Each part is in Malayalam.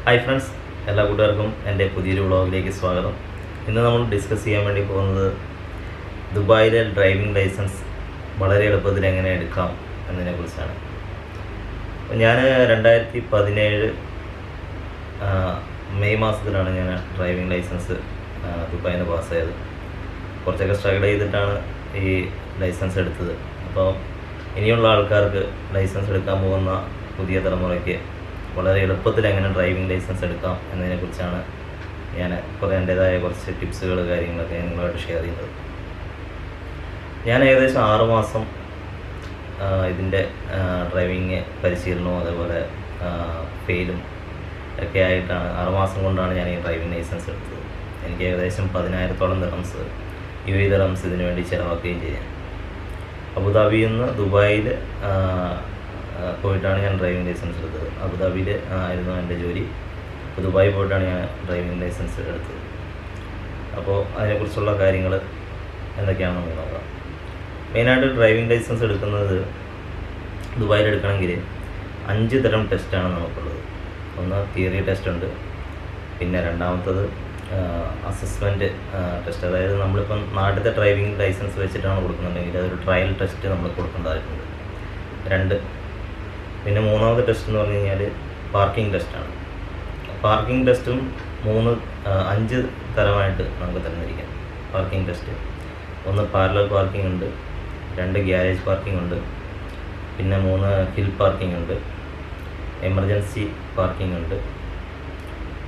ഹായ് ഫ്രണ്ട്സ്, എല്ലാ കൂട്ടുകാർക്കും എൻ്റെ പുതിയൊരു വ്ളോഗിലേക്ക് സ്വാഗതം. ഇന്ന് നമ്മൾ ഡിസ്കസ് ചെയ്യാൻ വേണ്ടി പോകുന്നത് ദുബായിലെ ഡ്രൈവിംഗ് ലൈസൻസ് വളരെ എളുപ്പത്തിൽ എങ്ങനെ എടുക്കാം എന്നതിനെക്കുറിച്ചാണ്. ഞാൻ 2017 മെയ് മാസത്തിലാണ് ഞാൻ ഡ്രൈവിംഗ് ലൈസൻസ് ദുബായിൽ നിന്ന് പാസ്സായത്. കുറച്ചൊക്കെ സ്ട്രഗിൾ ചെയ്തിട്ടാണ് ഈ ലൈസൻസ് എടുത്തത്. അപ്പോൾ ഇനിയുള്ള ആൾക്കാർക്ക് ലൈസൻസ് എടുക്കാൻ പോകുന്ന പുതിയ തലമുറയ്ക്ക് വളരെ എളുപ്പത്തിൽ എങ്ങനെ ഡ്രൈവിംഗ് ലൈസൻസ് എടുക്കാം എന്നതിനെക്കുറിച്ചാണ് ഞാൻ എൻ്റേതായ കുറച്ച് ടിപ്സുകൾ കാര്യങ്ങളൊക്കെ നിങ്ങളുമായിട്ട് ഷെയർ ചെയ്യുന്നത്. ഞാൻ ഏകദേശം 6 മാസം ഇതിൻ്റെ ഡ്രൈവിങ് പരിശീലനവും അതേപോലെ ഫെയിലും ഒക്കെ ആയിട്ടാണ് 6 മാസം കൊണ്ടാണ് ഞാൻ ഈ ഡ്രൈവിംഗ് ലൈസൻസ് എടുത്തത്. എനിക്ക് ഏകദേശം 10,000-ഓളം ദിർഹംസ് UAE ദിർഹംസ് ഇതിനു വേണ്ടി ചിലവാക്കുകയും ചെയ്യാം. അബുദാബിയിൽ നിന്ന് ദുബായിൽ പോയിട്ടാണ് ഞാൻ ഡ്രൈവിംഗ് ലൈസൻസ് എടുത്തത്. അബുദാബിയിൽ ആയിരുന്നു എൻ്റെ ജോലി. അപ്പോൾ ദുബായിൽ പോയിട്ടാണ് ഞാൻ ഡ്രൈവിംഗ് ലൈസൻസ് എടുത്തത്. അപ്പോൾ അതിനെക്കുറിച്ചുള്ള കാര്യങ്ങൾ എന്തൊക്കെയാണെന്ന് നമുക്ക് നോക്കാം. മെയിനായിട്ട് ഡ്രൈവിംഗ് ലൈസൻസ് എടുക്കുന്നത് ദുബായിൽ എടുക്കണമെങ്കിൽ 5 തരം ടെസ്റ്റാണ് നമുക്കുള്ളത്. ഒന്ന് തിയറി ടെസ്റ്റ് ഉണ്ട്, പിന്നെ രണ്ടാമത്തത് അസസ്മെൻറ്റ് ടെസ്റ്റ്. അതായത് നമ്മളിപ്പം നാട്ടിലത്തെ ഡ്രൈവിംഗ് ലൈസൻസ് വെച്ചിട്ടാണ് കൊടുക്കുന്നുണ്ടെങ്കിൽ അതൊരു ട്രയൽ ടെസ്റ്റ് നമ്മൾ കൊടുക്കേണ്ടതായിട്ടുണ്ട് 2. പിന്നെ മൂന്നാമത്തെ ടെസ്റ്റ് എന്ന് പറഞ്ഞു കഴിഞ്ഞാൽ പാർക്കിംഗ് ടെസ്റ്റാണ്. പാർക്കിംഗ് ടെസ്റ്റും 5 തരമായിട്ട് നമുക്ക് തന്നിരിക്കാം. പാർക്കിംഗ് ടെസ്റ്റ് ഒന്ന് പാരലൽ പാർക്കിംഗ് ഉണ്ട്, 2 ഗ്യാരേജ് പാർക്കിംഗ് ഉണ്ട്, പിന്നെ 3 ഹിൽ പാർക്കിംഗ് ഉണ്ട്, എമർജൻസി പാർക്കിംഗ് ഉണ്ട്,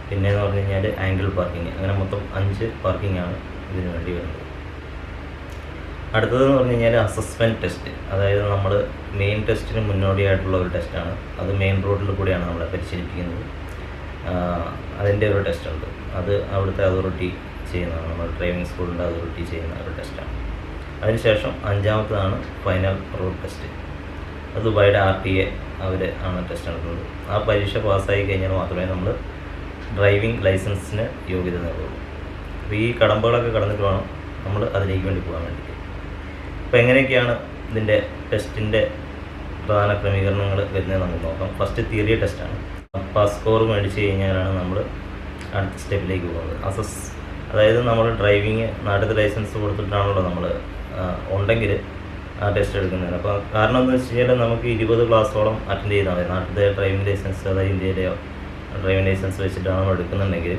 പിന്നെ എന്ന് പറഞ്ഞു കഴിഞ്ഞാൽ ആംഗിൾ പാർക്കിംഗ്. അങ്ങനെ മൊത്തം 5 പാർക്കിംഗ് ആണ് ഇതിനു വേണ്ടി വരുന്നത്. അടുത്തതെന്ന് പറഞ്ഞു കഴിഞ്ഞാൽ അസസ്മെൻറ്റ് ടെസ്റ്റ്. അതായത് നമ്മൾ മെയിൻ ടെസ്റ്റിന് മുന്നോടിയായിട്ടുള്ള ഒരു ടെസ്റ്റാണ്. അത് മെയിൻ റോഡിൽ കൂടിയാണ് നമ്മളെ പരിശീലിപ്പിക്കുന്നത്. അതിൻ്റെ ഒരു ടെസ്റ്റ് ഉണ്ട്. അത് അവിടുത്തെ അതോറിറ്റി ചെയ്യുന്നതാണ്, നമ്മൾ ഡ്രൈവിംഗ് സ്കൂളിൻ്റെ അതോറിറ്റി ചെയ്യുന്ന ഒരു ടെസ്റ്റാണ്. അതിനുശേഷം 5ാമത്തതാണ് ഫൈനൽ റോഡ് ടെസ്റ്റ്. അത് ദുബായിയുടെ RTA അവർ ആണ് ടെസ്റ്റ് നടത്തുന്നത്. ആ പരീക്ഷ പാസ്സായി കഴിഞ്ഞാൽ മാത്രമേ നമ്മൾ ഡ്രൈവിംഗ് ലൈസൻസിന് യോഗ്യത നേടുള്ളൂ. അപ്പോൾ ഈ കടമ്പകളൊക്കെ കടന്നിട്ട് വേണം നമ്മൾ അതിലേക്ക് വേണ്ടി പോകാൻ വേണ്ടിയിട്ട്. അപ്പോൾ എങ്ങനെയൊക്കെയാണ് ഇതിൻ്റെ ടെസ്റ്റിൻ്റെ പ്രധാന ക്രമീകരണങ്ങൾ വരുന്നത് നമുക്ക് നോക്കാം. ഫസ്റ്റ് തിയറി ടെസ്റ്റാണ്. പാസ് സ്കോർ മേടിച്ച് കഴിഞ്ഞാലാണ് നമ്മൾ അടുത്ത സ്റ്റെപ്പിലേക്ക് പോകുന്നത്. അതായത് നമ്മൾ ഡ്രൈവിങ് നാട്ടിലത്തെ ലൈസൻസ് കൊടുത്തിട്ടാണല്ലോ നമ്മൾ ഉണ്ടെങ്കിൽ ആ ടെസ്റ്റ് എടുക്കുന്നതിന്. അപ്പോൾ കാരണം എന്താണെന്ന് വെച്ച് കഴിഞ്ഞാൽ നമുക്ക് 20 ക്ലാസ്സോളം അറ്റൻഡ് ചെയ്താൽ മതി. നാട്ടിലത്തെ ഡ്രൈവിംഗ് ലൈസൻസ്, അതായത് ഇന്ത്യയിലെയോ ഡ്രൈവിംഗ് ലൈസൻസ് വെച്ചിട്ടാണ് നമ്മൾ എടുക്കുന്നുണ്ടെങ്കിൽ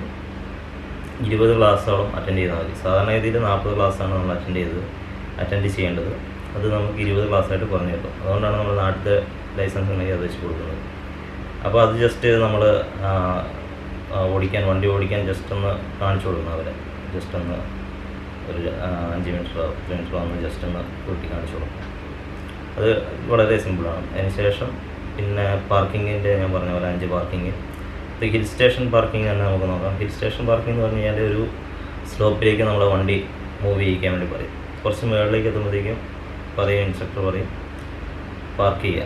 20 ക്ലാസ്സോളം അറ്റൻഡ് ചെയ്താൽ മതി. സാധാരണ രീതിയിൽ 40 ക്ലാസ്സാണ് നമ്മൾ അറ്റൻഡ് ചെയ്യേണ്ടത്. അത് നമുക്ക് 20 ക്ലാസ്സായിട്ട് കുറഞ്ഞു കിട്ടും. അതുകൊണ്ടാണ് നമ്മൾ നാട്ടിലെ ലൈസൻസ് ഉണ്ടെങ്കിൽ അത് വെച്ച് കൊടുക്കുന്നത്. അപ്പോൾ അത് ജസ്റ്റ് നമ്മൾ വണ്ടി ഓടിക്കാൻ ജസ്റ്റ് ഒന്ന് കാണിച്ചു കൊടുക്കണം. അവരെ ജസ്റ്റ് ഒന്ന് ഒരു 5 മീറ്ററോ 10 മീറ്ററോ ഒന്ന് ജസ്റ്റ് ഒന്ന് കൂട്ടി കാണിച്ചു കൊടുക്കണം. അത് വളരെ സിമ്പിളാണ്. അതിനുശേഷം പിന്നെ പാർക്കിങ്ങിൻ്റെ ഞാൻ പറഞ്ഞ പോലെ 5 പാർക്കിങ്. ഇത് ഹിൽ സ്റ്റേഷൻ പാർക്കിംഗ് തന്നെ നമുക്ക് നോക്കാം. ഹിൽ സ്റ്റേഷൻ പാർക്കിംഗ് എന്ന് പറഞ്ഞു കഴിഞ്ഞാൽ ഒരു സ്ലോപ്പിലേക്ക് നമ്മളെ വണ്ടി മൂവ് ചെയ്യിക്കാൻ വേണ്ടി പറയും. കുറച്ച് മുകളിലേക്ക് എത്തുമ്പോഴത്തേക്കും ഇൻസ്ട്രക്ടർ പറയും പാർക്ക് ചെയ്യുക.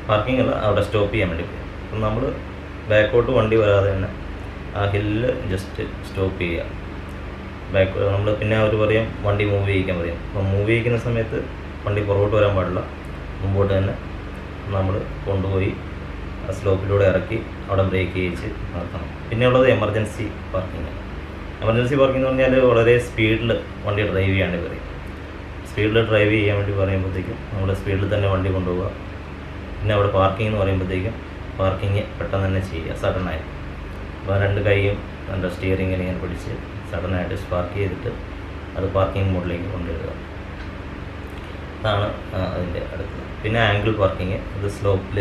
പാർക്കിംഗ് അല്ല, അവിടെ സ്റ്റോപ്പ് ചെയ്യാൻ വേണ്ടി പറയും. അപ്പം നമ്മൾ ബാക്കോട്ട് വണ്ടി വരാതെ തന്നെ ആ ഹില്ലിൽ ജസ്റ്റ് സ്റ്റോപ്പ് ചെയ്യുക. നമ്മൾ പിന്നെ അവർ പറയും വണ്ടി മൂവ് ചെയ്യിക്കാൻ പറയും. അപ്പം മൂവ് ചെയ്യിക്കുന്ന സമയത്ത് വണ്ടി പുറകോട്ട് വരാൻ പാടില്ല, മുമ്പോട്ട് തന്നെ നമ്മൾ കൊണ്ടുപോയി ആ സ്ലോപ്പിലൂടെ ഇറക്കി അവിടെ ബ്രേക്ക് ചെയ്യിച്ച് നിർത്തണം. പിന്നെ ഉള്ളത് എമർജൻസി പാർക്കിംഗ്. എമർജൻസി പാർക്കിംഗ് എന്ന് പറഞ്ഞാൽ വളരെ സ്പീഡിൽ വണ്ടി ഡ്രൈവ് ചെയ്യാൻ പറയും. സ്പീഡിൽ ഡ്രൈവ് ചെയ്യാൻ വേണ്ടി പറയുമ്പോഴത്തേക്കും നമ്മൾ സ്പീഡിൽ തന്നെ വണ്ടി കൊണ്ടുപോകുക. പിന്നെ അവിടെ പാർക്കിംഗ് എന്ന് പറയുമ്പോഴത്തേക്കും പാർക്കിംഗ് പെട്ടെന്ന് തന്നെ ചെയ്യുക, സഡനായിട്ട്. അപ്പോൾ 2 കൈയും നല്ല സ്റ്റിയറിങ്ങിൽ ഇങ്ങനെ പിടിച്ച് സഡനായിട്ട് പാർക്ക് ചെയ്തിട്ട് അത് പാർക്കിംഗ് മോഡിലേക്ക് കൊണ്ടുവരിക. അതാണ് അതിൻ്റെ അടുത്തത്. പിന്നെ ആംഗിൾ പാർക്കിംഗ്. ഇത് സ്ലോപ്പിൽ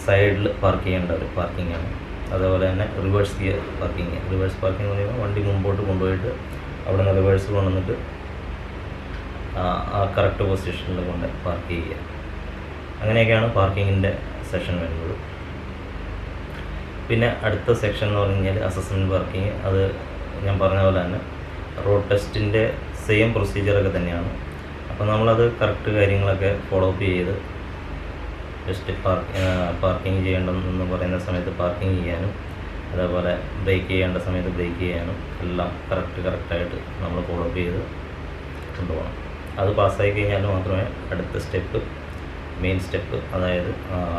സൈഡിൽ പാർക്ക് ചെയ്യേണ്ട ഒരു പാർക്കിംഗാണ്. അതേപോലെ തന്നെ reverse gear parking. Reverse parking എന്ന് പറയുമ്പോൾ വണ്ടി മുമ്പോട്ട് കൊണ്ടുപോയിട്ട് അവിടെ നിന്ന് റിവേഴ്സ് കൊണ്ടുവന്നിട്ട് ആ കറക്റ്റ് പൊസിഷനിൽ കൊണ്ട് പാർക്ക് ചെയ്യുക. അങ്ങനെയൊക്കെയാണ് പാർക്കിങ്ങിൻ്റെ സെക്ഷൻ വരുന്നത്. പിന്നെ അടുത്ത സെക്ഷൻ എന്ന് പറഞ്ഞു കഴിഞ്ഞാൽ അസസ്മെൻറ്റ് പാർക്കിംഗ്. അത് ഞാൻ പറഞ്ഞ പോലെ തന്നെ റോഡ് ടെസ്റ്റിൻ്റെ സെയിം പ്രൊസീജിയറൊക്കെ തന്നെയാണ്. അപ്പോൾ നമ്മളത് കറക്റ്റ് കാര്യങ്ങളൊക്കെ ഫോളോ അപ്പ് ചെയ്ത് ജസ്റ്റ് പാർക്കിംഗ് ചെയ്യേണ്ടെന്ന് പറയുന്ന സമയത്ത് പാർക്കിംഗ് ചെയ്യാനും അതേപോലെ ബ്രേക്ക് ചെയ്യേണ്ട സമയത്ത് ബ്രേക്ക് ചെയ്യാനും എല്ലാം കറക്റ്റായിട്ട് നമ്മൾ ഫോളോ അപ്പ് ചെയ്ത് കൊണ്ടുപോകണം. അത് പാസ്സായി കഴിഞ്ഞാൽ മാത്രമേ അടുത്ത സ്റ്റെപ്പ് മെയിൻ സ്റ്റെപ്പ്, അതായത്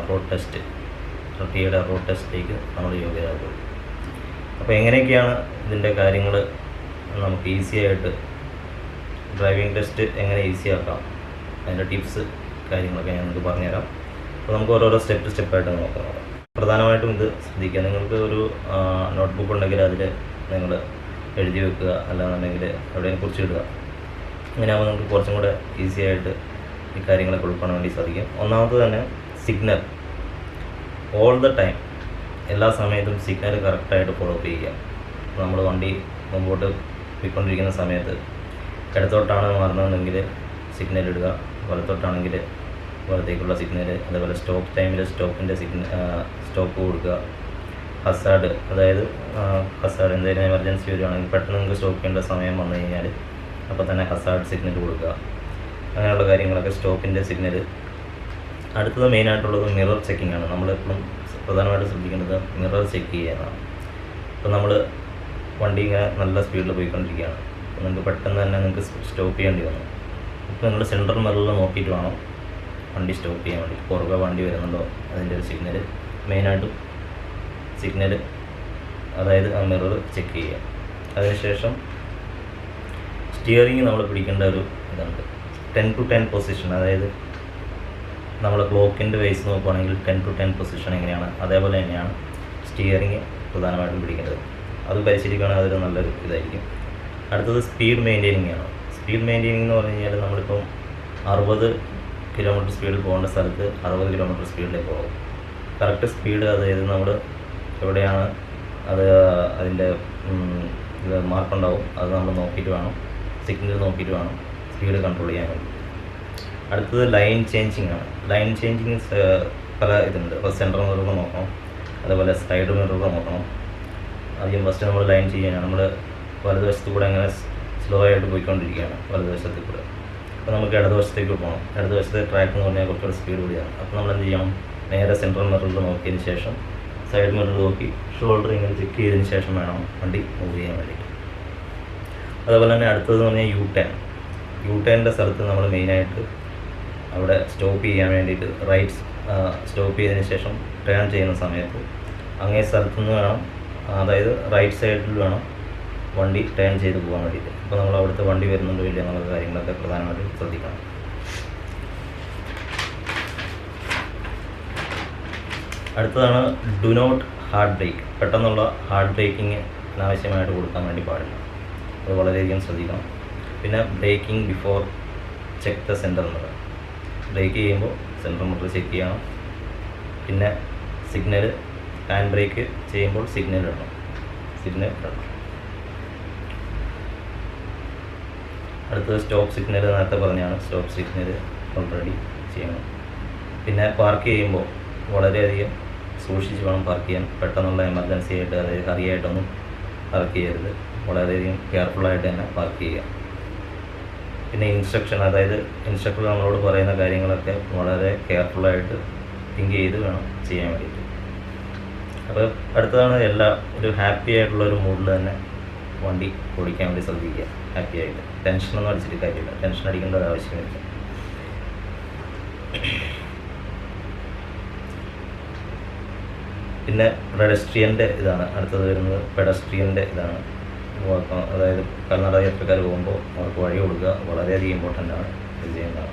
റോഡ് ടെസ്റ്റ് RTA റോഡ് ടെസ്റ്റിലേക്ക് നമ്മൾ യോഗ്യരാകും. അപ്പോൾ എങ്ങനെയൊക്കെയാണ് ഇതിൻ്റെ കാര്യങ്ങൾ നമുക്ക് ഈസി ആയിട്ട് ഡ്രൈവിംഗ് ടെസ്റ്റ് എങ്ങനെ ഈസി ആക്കാം, അതിൻ്റെ ടിപ്സ് കാര്യങ്ങളൊക്കെ ഞാൻ നിങ്ങൾക്ക് പറഞ്ഞുതരാം. അപ്പോൾ നമുക്ക് ഓരോരോ സ്റ്റെപ്പായിട്ട് നോക്കാം. പ്രധാനമായിട്ടും ഇത് ശ്രദ്ധിക്കുക. നിങ്ങൾക്ക് ഒരു നോട്ട്ബുക്ക് ഉണ്ടെങ്കിൽ അതിൽ നിങ്ങൾ എഴുതി വെക്കുക, അല്ലാന്നുണ്ടെങ്കിൽ എവിടെയും കുറിച്ചിടുക. അങ്ങനെയാകുമ്പോൾ നമുക്ക് കുറച്ചും കൂടെ ഈസി ആയിട്ട് ഈ കാര്യങ്ങളൊക്കെ ഉൾക്കൊള്ളാൻ വേണ്ടി സാധിക്കും. ഒന്നാമത് തന്നെ സിഗ്നൽ ഓൾ ദ ടൈം, എല്ലാ സമയത്തും സിഗ്നൽ കറക്റ്റായിട്ട് ഫോളോ അപ്പ് ചെയ്യുക. നമ്മൾ വണ്ടി മുമ്പോട്ട് പോയിക്കൊണ്ടിരിക്കുന്ന സമയത്ത് ഇടത്തോട്ടാണ് മാറുന്നതെങ്കിൽ സിഗ്നൽ ഇടുക, വലത്തോട്ടാണെങ്കിൽ വലത്തേക്കുള്ള സിഗ്നൽ, അതേപോലെ സ്റ്റോപ്പ് ടൈമിൽ സ്റ്റോപ്പ് കൊടുക്കുക. ഹസാർഡ്, അതായത് ഹസാർഡ് എന്തെങ്കിലും എമർജൻസി വരികയാണെങ്കിൽ പെട്ടെന്ന് നിങ്ങൾക്ക് സ്റ്റോപ്പ് ചെയ്യേണ്ട സമയം വന്നു കഴിഞ്ഞാൽ അപ്പോൾ തന്നെ ഹസാർഡ് സിഗ്നൽ കൊടുക്കുക. അങ്ങനെയുള്ള കാര്യങ്ങളൊക്കെ സ്റ്റോപ്പിൻ്റെ സിഗ്നൽ. അടുത്തത് മെയിനായിട്ടുള്ളത് മിറർ ചെക്കിംഗ് ആണ്. നമ്മളെപ്പോഴും പ്രധാനമായിട്ട് ശ്രദ്ധിക്കേണ്ടത് മിറർ ചെക്ക് ചെയ്യാനാണ്. ഇപ്പോൾ നമ്മൾ വണ്ടി ഇങ്ങനെ നല്ല സ്പീഡിൽ പോയിക്കൊണ്ടിരിക്കുകയാണ്, അപ്പോൾ നിങ്ങൾക്ക് പെട്ടെന്ന് തന്നെ നിങ്ങൾക്ക് സ്റ്റോപ്പ് ചെയ്യേണ്ടി വന്നു. ഇപ്പോൾ നിങ്ങൾ സെൻട്രൽ മിററിൽ നോക്കിയിട്ട് വേണം വണ്ടി സ്റ്റോപ്പ് ചെയ്യാൻ വേണ്ടി. പുറകെ വണ്ടി വരുന്നുണ്ടോ അതിൻ്റെ ഒരു സിഗ്നൽ, മെയിനായിട്ടും സിഗ്നൽ, അതായത് ആ മിറർ ചെക്ക് ചെയ്യുക. അതിനുശേഷം സ്റ്റിയറിങ് നമ്മൾ പിടിക്കേണ്ട ഒരു ഇതുണ്ട്, 10 to 10 പൊസിഷൻ. അതായത് നമ്മൾ ക്ലോക്കിൻ്റെ വൈസ് നോക്കുകയാണെങ്കിൽ 10 to 10 പൊസിഷൻ എങ്ങനെയാണ് അതേപോലെ തന്നെയാണ് സ്റ്റിയറിങ് പ്രധാനമായിട്ടും പിടിക്കേണ്ടത്. അത് പരിശീലിക്കുകയാണെങ്കിൽ അതൊരു നല്ലൊരു ഇതായിരിക്കും. അടുത്തത് സ്പീഡ് മെയിൻറ്റെയിനിങ് ആണ്. സ്പീഡ് മെയിൻറ്റെയിനിങ് എന്ന് പറഞ്ഞു കഴിഞ്ഞാൽ നമ്മളിപ്പം 60 കിലോമീറ്റർ സ്പീഡിൽ പോകേണ്ട സ്ഥലത്ത് 60 കിലോമീറ്റർ സ്പീഡിലേക്ക് പോകും. കറക്റ്റ് സ്പീഡ്, അതായത് നമ്മൾ എവിടെയാണ് അതിൻ്റെ മാർക്കുണ്ടാവും, അത് നമ്മൾ നോക്കിയിട്ട് വേണം, സിഗ്നൽ നോക്കിയിട്ട് വേണം സ്പീഡ് കൺട്രോൾ ചെയ്യാൻ വേണ്ടി. അടുത്തത് ലൈൻ ചേഞ്ചിങ് ആണ്. ലൈൻ ചേഞ്ചിങ് പല ഇതുണ്ട്. ഇപ്പോൾ സെൻട്രൽ മിറർ നോക്കണം, അതേപോലെ സൈഡ് മിറർ നോക്കണം. ആദ്യം ഫസ്റ്റ് നമ്മൾ ലൈൻ ചെയ്യാനാണ്. നമ്മൾ വലതുവശത്ത് കൂടെ അങ്ങനെ സ്ലോ ആയിട്ട് പോയിക്കൊണ്ടിരിക്കുകയാണ് വലതുവശത്തിൽ കൂടെ. അപ്പോൾ നമുക്ക് ഇടതുവശത്തേക്ക് പോകണം. ഇടതുവശത്തെ ട്രാക്ക് എന്ന് പറഞ്ഞാൽ കുറച്ചുകൂടെ സ്പീഡ് കൂടിയാണ്. അപ്പോൾ നമ്മൾ എന്ത് ചെയ്യണം, നേരെ സെൻട്രൽ മിററിൽ നോക്കിയതിന് ശേഷം സൈഡ് മിറർ നോക്കി ഷോൾഡർ ഇങ്ങനെ ചെക്ക് ചെയ്തതിന് ശേഷം വേണം വണ്ടി മൂവ് ചെയ്യാൻ വേണ്ടിയിട്ട്. അതുപോലെ തന്നെ അടുത്തത് എന്ന് പറഞ്ഞാൽ യു ടേണിൻ്റെ സ്ഥലത്ത് നമ്മൾ മെയിനായിട്ട് അവിടെ സ്റ്റോപ്പ് ചെയ്യാൻ വേണ്ടിയിട്ട് സ്റ്റോപ്പ് ചെയ്തതിന് ശേഷം ടേൺ ചെയ്യുന്ന സമയത്ത് അങ്ങേ സ്ഥലത്തു നിന്ന് വേണം, അതായത് റൈറ്റ് സൈഡിൽ വേണം വണ്ടി ടേൺ ചെയ്ത് പോകാൻ വേണ്ടിയിട്ട്. അപ്പോൾ നമ്മൾ അവിടുത്തെ വണ്ടി വരുന്നുണ്ടോ ഇല്ല എന്നുള്ള കാര്യങ്ങളൊക്കെ പ്രധാനമായിട്ടും ശ്രദ്ധിക്കണം. അടുത്തതാണ് ഡു നോട്ട് ഹാർഡ് ബ്രേക്ക്. പെട്ടെന്നുള്ള ഹാർഡ് ബ്രേക്കിങ് അനാവശ്യമായിട്ട് കൊടുക്കാൻ വേണ്ടി പാടില്ല. അത് വളരെയധികം ശ്രദ്ധിക്കണം. പിന്നെ braking before check the centre mirror. Brake ചെയ്യുമ്പോൾ സെൻട്രൽ മിറർ ചെക്ക് ചെയ്യണം. പിന്നെ ഹാൻഡ് ബ്രേക്ക് ചെയ്യുമ്പോൾ സിഗ്നൽ ഇടണം. അടുത്തത് സ്റ്റോപ്പ് സിഗ്നൽ. നേരത്തെ പറഞ്ഞാണ്, സ്റ്റോപ്പ് സിഗ്നൽ ഓൾറെഡി ചെയ്യണം. പിന്നെ പാർക്ക് ചെയ്യുമ്പോൾ വളരെയധികം സൂക്ഷിച്ച് വേണം പാർക്ക് ചെയ്യാൻ. പെട്ടെന്നുള്ള എമർജൻസി ആയിട്ട്, അതായത് ഹറിയായിട്ടൊന്നും പാർക്ക് ചെയ്യരുത്. വളരെയധികം കെയർഫുള്ളായിട്ട് തന്നെ പാർക്ക് ചെയ്യുക. പിന്നെ അതായത് ഇൻസ്ട്രക്ടർ നമ്മളോട് പറയുന്ന കാര്യങ്ങളൊക്കെ വളരെ കെയർഫുള്ളായിട്ട് തിങ്ക് ചെയ്ത് വേണം ചെയ്യാൻ വേണ്ടിയിട്ട്. അപ്പോൾ അടുത്തതാണ് ഒരു ഹാപ്പി ആയിട്ടുള്ള ഒരു മൂഡിൽ തന്നെ വണ്ടി ഓടിക്കാൻ വേണ്ടി ശ്രദ്ധിക്കുക. ഹാപ്പി ആയിട്ട്, ടെൻഷനൊന്നും അടിച്ചിട്ട് കാര്യമില്ല, ടെൻഷൻ അടിക്കേണ്ട ഒരു ആവശ്യമില്ല. പിന്നെ പെഡസ്ട്രിയൻ്റെ ഇതാണ് അടുത്തത് വരുന്നത്. പെഡസ്ട്രിയൻ്റെ ഇതാണ്, അതായത് കാൽനട യാത്രക്കാർ പോകുമ്പോൾ അവർക്ക് വഴി കൊടുക്കുക വളരെയധികം ഇമ്പോർട്ടൻ്റ് ആണ്. ഇത് ചെയ്യുന്നതാണ്.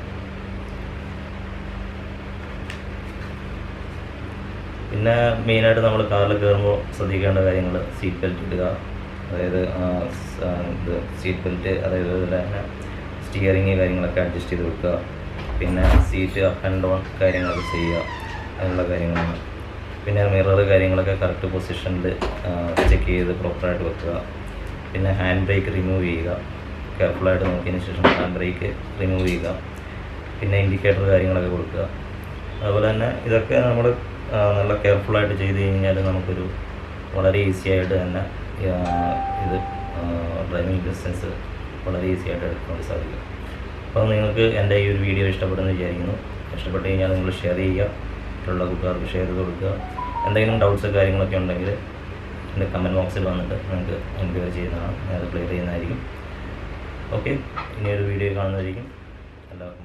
പിന്നെ മെയിനായിട്ട് നമ്മൾ കാറിൽ കയറുമ്പോൾ ശ്രദ്ധിക്കേണ്ട കാര്യങ്ങൾ സീറ്റ് ബെൽറ്റ് ഇടുക. അതായത് സീറ്റ് ബെൽറ്റ്, അതായത് അതുപോലെ തന്നെ സ്റ്റിയറിങ് കാര്യങ്ങളൊക്കെ അഡ്ജസ്റ്റ് ചെയ്ത് വെക്കുക. പിന്നെ സീറ്റ് അപ്പ് ആൻഡ് ഡൗൺ കാര്യങ്ങളൊക്കെ ചെയ്യുക, അങ്ങനെയുള്ള കാര്യങ്ങളാണ്. പിന്നെ മിറർ കാര്യങ്ങളൊക്കെ കറക്റ്റ് പൊസിഷനിൽ ചെക്ക് ചെയ്ത് പ്രോപ്പറായിട്ട് വെക്കുക. പിന്നെ ഹാൻഡ് ബ്രേക്ക് റിമൂവ് ചെയ്യുക, കെയർഫുള്ളായിട്ട് നോക്കിയതിന് ശേഷം ഹാൻഡ് ബ്രേക്ക് റിമൂവ് ചെയ്യുക. പിന്നെ ഇൻഡിക്കേറ്റർ കാര്യങ്ങളൊക്കെ കൊടുക്കുക. അതുപോലെ തന്നെ ഇതൊക്കെ നമ്മൾ നല്ല കെയർഫുള്ളായിട്ട് ചെയ്ത് കഴിഞ്ഞാൽ നമുക്കൊരു വളരെ ഈസി ആയിട്ട് തന്നെ ഇത് ഡ്രൈവിംഗ് ലൈസൻസ് വളരെ ഈസി ആയിട്ട് എടുക്കാൻ വേണ്ടി സാധിക്കും. അപ്പോൾ നിങ്ങൾക്ക് എൻ്റെ ഈ ഒരു വീഡിയോ ഇഷ്ടപ്പെടുമെന്ന് വിചാരിക്കുന്നു. ഇഷ്ടപ്പെട്ട് കഴിഞ്ഞാൽ നിങ്ങൾ ഷെയർ ചെയ്യുക, മറ്റുള്ള കൂട്ടുകാർക്ക് ഷെയർ ചെയ്ത് കൊടുക്കുക. എന്തെങ്കിലും ഡൗട്ട്സ് കാര്യങ്ങളൊക്കെ ഉണ്ടെങ്കിൽ എൻ്റെ കമൻറ്റ് ബോക്സിൽ വന്നിട്ട് നിങ്ങൾക്ക് എൻക്വയറി ചെയ്യുന്നതാണ്, ഞാൻ അത് ക്ലിയർ ചെയ്യുന്നതായിരിക്കും. ഓക്കെ, ഇനിയൊരു വീഡിയോ കാണുന്നതായിരിക്കും. എല്ലാവർക്കും